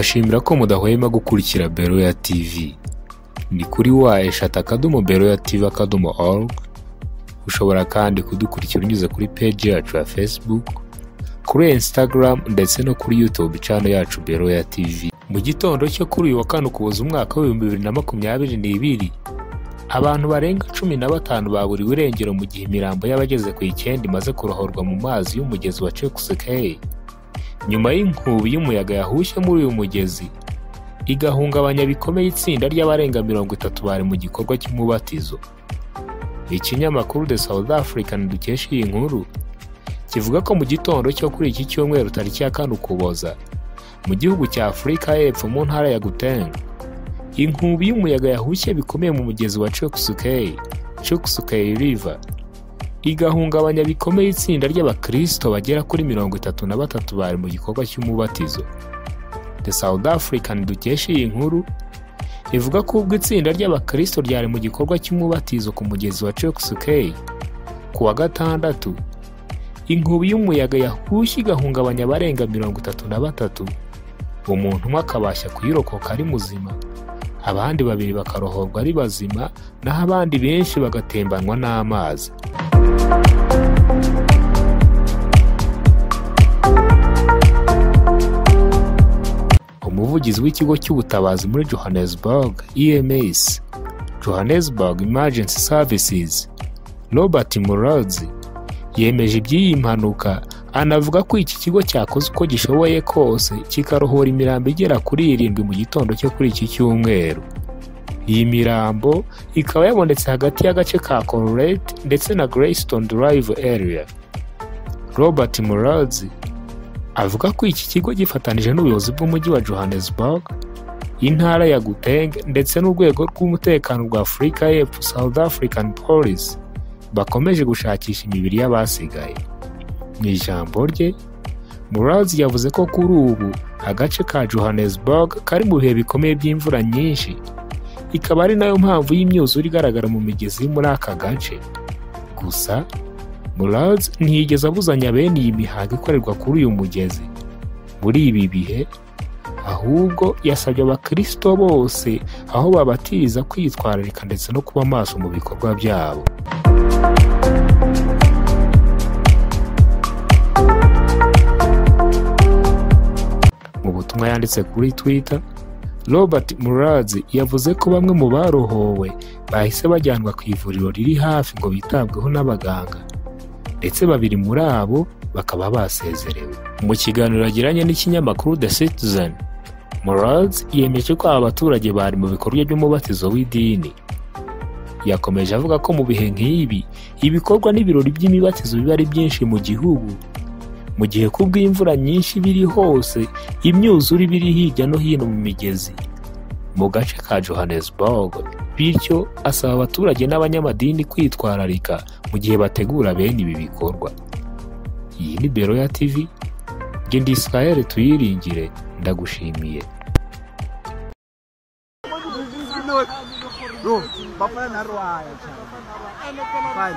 turabashimira ko mudahwema gukurikira Beroya TV. Ni kuri wa@beroyatv.org. Ushobora kandi kudukurikira unyuze kuri page yacu ya Facebook, kuri Instagram ndetse no kuri YouTube channel yacu Beroya TV. Mu gitondo cyo kuri uyu wa kane Ukuboza umwaka wa 2022, abantu barenga 15 baburiwe irengero mu gihe imirambo y'abageze ku 9 imaze kurohorwa mu mazi y'umugezi wa Jokskie. Nyuma y'inkubi y'umuyaga yahushye muri uyu mugezi igahungabanya bikomeye itsinda ry'abarenga 30 bari mu gikorwa cy'umubatizo. Ikinyamakuru The South African dukesha iyi nkuru kivuga ko mu gitondo cyo kuri iki cyumweru tariki ya 4 Ukuboza mu gihugu cya Afurika y'Epfo mu ntara ya Gauteng, inkubi y'umuyaga yahushye bikomeye mu mugezi wa Jokskie River igahungabanya bikomeye itsinda ry'abakristo bagera kuri 33 bari mu gikorwa cy'umubatizo. The South African dukesha iyi nkuru ivuga ko ubwo itsinda ry'abakristo ryari mu gikorwa cy'umubatizo ku mugezi wa Jokskie ku wa gatandatu, inkubi y'umuyaga yahushye igahungabanya abarenga 33, umuntu umwe akabasha kuyirokoka ari muzima, abandi babiri bakarohorwa ari bazima, naho abandi benshi bagatembanwa n'amazi. Umuvugizi w'ikigo cy'ubutabazi muri Johannesburg EMS, Johannesburg Emergency Services, Robert Murazi, yemeje iby'iyi mpanuka, anavuga ko iki kigo cyakoze uko gishoboye kose kikarohora imirambo igera kuri 7 mu gitondo cyo kuri iki cyumweru. Iyi mirambo ikaba yabonetse hagati y'agace ka Colrette ndetse na Greystone Drive area. Robert Murazi avuga ko iki kigo gifatanije n'ubuyobozi bw'umujyi wa Johannesburg, intara ya Gauteng ndetse n'urwego rw'umutekano rwa Afurika y'Epfo South African Police bakomeje gushakisha imibiri y'abasigaye. Mu ijambo rye, Murazi yavuze ko kuri ubu agace ka Johannesburg kari mu bihe bikomeye by'imvura nyinshi, ikaba ari nayo mpamvu y'imyuzure igaragara mu migezi muri aka gace. Gusa Murazi ntiyigeze abuzanya bene iyi mihango ikorerwa kuri uyu mugezi muri ibi bihe, ahubwo yasabye abakristo bose aho babatiriza kwitwararika ndetse no kuba maso mu bikorwa byabo. Mu butumwa yanditse kuri Twitter, Robert Murazi yavuze ko bamwe mu barohowe bahise bajyanwa ku ivuriro riri hafi ngo bitabweho n'abaganga, ndetse babiri muri abo bakaba basezerewe. Mu kiganiro yagiranye n'ikinyamakuru The Citizen, Murazi yemeje ko abaturage bari mu bikorwa by'umubatizo w'idini. Yakomeje avuga ko mu bihe nk'ibi ibikorwa n'ibirori by'imibatizo biba ari byinshi mu gihugu, mu gihe kubw'imvura nyinshi biri hose, imyuzure biri hirya no hino mu migezi mu gace ka Johannesburg. Bityo asaba abaturage n'abanyamadini kwitwararika mu gihe bategura bene ibi bikorwa. Iyi ni Beroya TV, nge ndi Israel Tuyiringire, ndagushimiye. Fine.